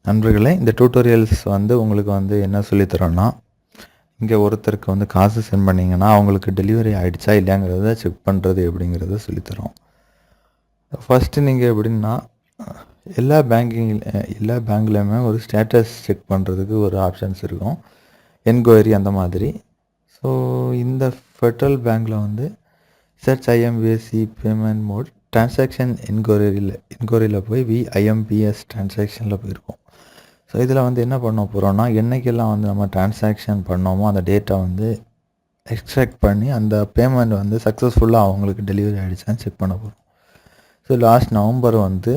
நண்பர்களே, இந்த டியூட்டோரியல்ஸ் வந்து உங்களுக்கு வந்து என்ன சொல்லி தரோன்னா, இங்கே ஒருத்தருக்கு வந்து காசு சென்ட் பண்ணிங்கன்னா அவங்களுக்கு டெலிவரி ஆகிடுச்சா இல்லையாங்கிறத செக் பண்ணுறது எப்படிங்கிறத சொல்லித்தரோம். ஃபஸ்ட்டு நீங்கள் எப்படின்னா, எல்லா பேங்க்லேயுமே ஒரு ஸ்டேட்டஸ் செக் பண்ணுறதுக்கு ஒரு ஆப்ஷன்ஸ் இருக்கும், என்கொயரி அந்த மாதிரி. ஸோ இந்த ஃபெட்ரல் பேங்க்கில் வந்து சர்ச் ஐஎம்பிஎஸ்சி பேமெண்ட் மோட் டிரான்சாக்ஷன் என்கொயரியில் போய் ஐஎம்பிஎஸ் டிரான்சாக்ஷனில் போயிருக்கோம். ஸோ இதில் வந்து என்ன பண்ண போகிறோன்னா, என்றைக்கெல்லாம் வந்து நம்ம டிரான்சாக்ஷன் பண்ணோமோ அந்த டேட்டா வந்து எக்ஸ்ட்ராக்ட் பண்ணி அந்த பேமெண்ட் வந்து சக்ஸஸ்ஃபுல்லாக அவங்களுக்கு டெலிவரி ஆகிடுச்சான்னு செக் பண்ண போகிறோம். ஸோ லாஸ்ட் நவம்பர் வந்து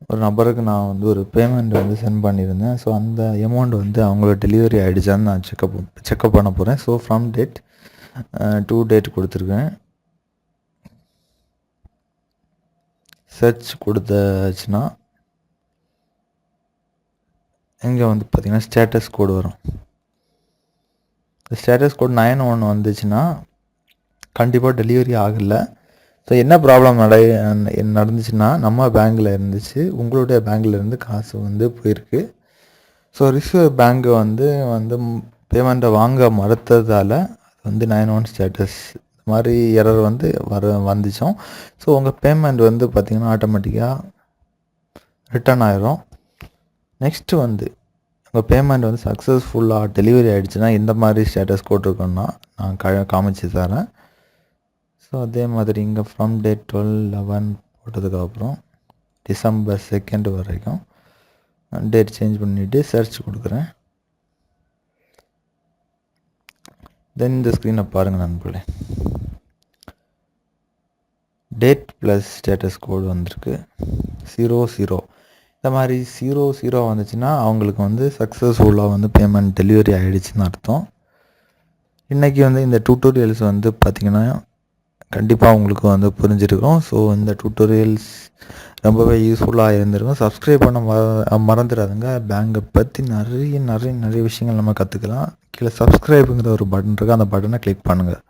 ஒரு நபருக்கு நான் வந்து ஒரு பேமெண்ட் வந்து சென்ட் பண்ணியிருந்தேன். ஸோ அந்த அமௌண்ட் வந்து அவங்களுக்கு டெலிவரி ஆகிடுச்சான்னு நான் செக்அப் பண்ண போகிறேன். So from date to date கொடுத்துருக்கேன். சர்ச் கொடுத்தாச்சுன்னா இங்கே வந்து பார்த்திங்கன்னா ஸ்டேட்டஸ் கோடு வரும். ஸ்டேட்டஸ் கோட் 91 வந்துச்சுன்னா கண்டிப்பாக டெலிவரி ஆகலை. ஸோ என்ன ப்ராப்ளம் நடந்துச்சுன்னா, நம்ம பேங்க்கில் இருந்துச்சு, உங்களுடைய பேங்க்கில் இருந்து காசு வந்து போயிருக்கு. ஸோ ரிசீவர் பேங்க்கு வந்து பேமெண்ட்டை வாங்க மறுத்ததால் அது வந்து 91 ஸ்டேட்டஸ் இது மாதிரி எரர் வந்து வந்துச்சோம். ஸோ உங்கள் பேமெண்ட் வந்து பார்த்திங்கன்னா ஆட்டோமேட்டிக்காக ரிட்டர்ன் ஆயிரும். நெக்ஸ்ட்டு வந்து உங்கள் பேமெண்ட் வந்து சக்ஸஸ்ஃபுல்லாக டெலிவரி ஆகிடுச்சுன்னா இந்த மாதிரி ஸ்டேட்டஸ் கோட் இருக்குன்னா நான் காமிச்சு தரேன். ஸோ அதே மாதிரி இங்கே ஃப்ரம் டேட் 12/11 போட்டதுக்கப்புறம் டிசம்பர் 2 வரைக்கும் டேட் சேஞ்ச் பண்ணிவிட்டு சர்ச் கொடுக்குறேன். தென் இந்த ஸ்க்ரீனை பாருங்கள் நண்பர்களே, டேட் ப்ளஸ் ஸ்டேட்டஸ் கோடு வந்திருக்கு 00. இந்த மாதிரி 00 வந்துச்சுன்னா அவங்களுக்கு வந்து சக்ஸஸ்ஃபுல்லாக வந்து பேமெண்ட் டெலிவரி ஆகிடுச்சின்னு அர்த்தம். இன்றைக்கி வந்து இந்த டியூட்டோரியல்ஸ் வந்து பார்த்திங்கன்னா கண்டிப்பாக உங்களுக்கு வந்து புரிஞ்சிருக்கும். ஸோ இந்த டியூட்டோரியல்ஸ் ரொம்பவே யூஸ்ஃபுல்லாக இருந்திருக்கும். சப்ஸ்கிரைப் பண்ண மறந்துடாதுங்க. பேங்கை பற்றி நிறைய விஷயங்கள் நம்ம கற்றுக்கலாம். கீழே சப்ஸ்கிரைபுங்கிற ஒரு பட்டன் இருக்குது, அந்த பட்டனை கிளிக் பண்ணுங்கள்.